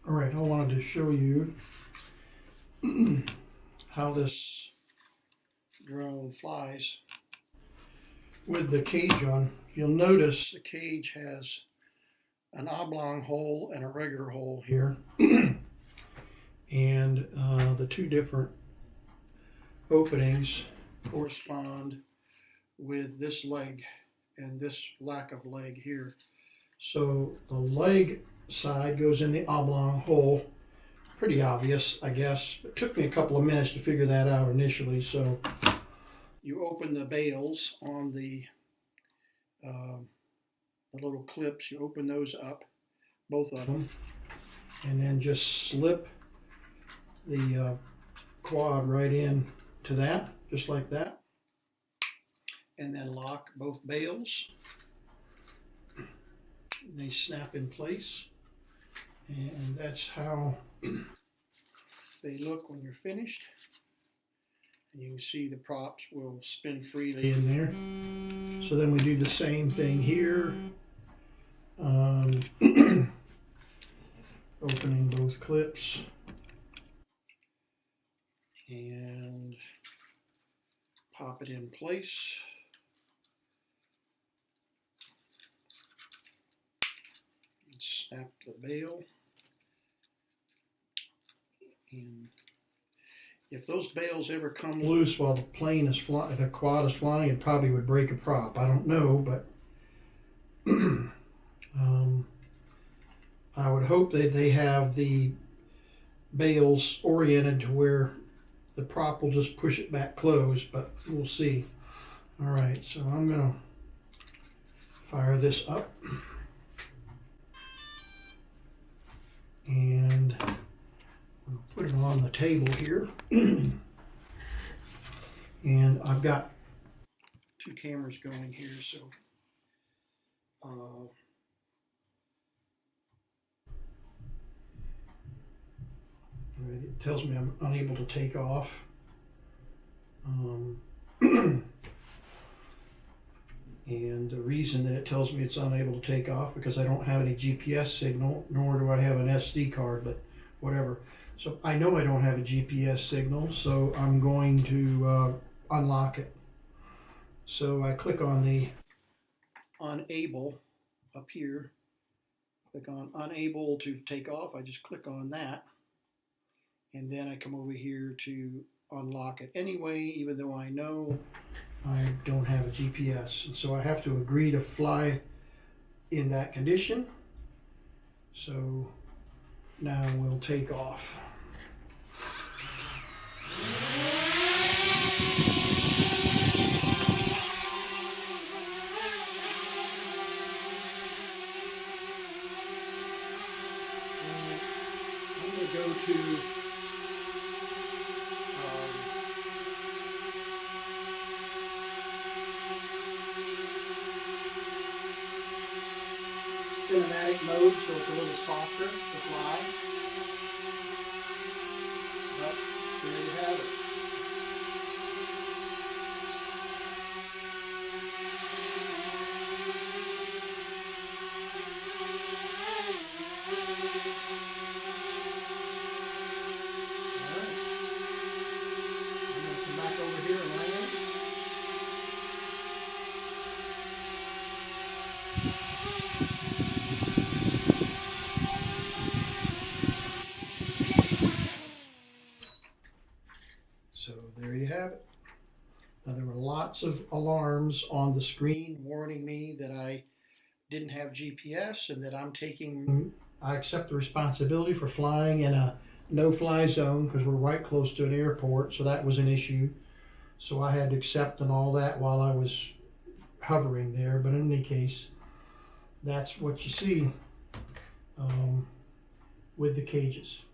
All right, I wanted to show you how this drone flies with the cage on. If you'll notice, the cage has an oblong hole and a regular hole here. And the two different openings correspond with this leg and this lack of leg here. So the leg side goes in the oblong hole. Pretty obvious, I guess. It took me a couple of minutes to figure that out initially. So you open the bails on the little clips. You open those up, both of them, and then just slip the quad right in to that, just like that, and then lock both bails. And they snap in place, and that's how they look when you're finished. And you can see the props will spin freely in there. So then we do the same thing here. Opening both clips and pop it in place. And snap the bail. And if those bails ever come loose while the plane is flying, the quad is flying, it probably would break a prop. I don't know, but I would hope that they have the bails oriented to where the prop will just push it back closed, but we'll see. All right, so I'm gonna fire this up. And we'll put it on the table here. And I've got two cameras going here, so it tells me I'm unable to take off. And the reason that it tells me it's unable to take off because I don't have any GPS signal, nor do I have an SD card, but whatever. So I know I don't have a GPS signal, so I'm going to unlock it. So I click on the unable up here. Click on unable to take off. I just click on that. And then I come over here to unlock it anyway, even though I know I don't have a GPS. And so I have to agree to fly in that condition. So now we'll take off. I'm going to go to cinematic mode, so it's a little softer to fly. But there you have it. Alright. I'm going to come back over here and land. So there you have it. Now there were lots of alarms on the screen warning me that I didn't have GPS and that I accept the responsibility for flying in a no-fly zone because we're right close to an airport, so that was an issue. So I had to accept and all that while I was hovering there, but in any case, that's what you see with the cages.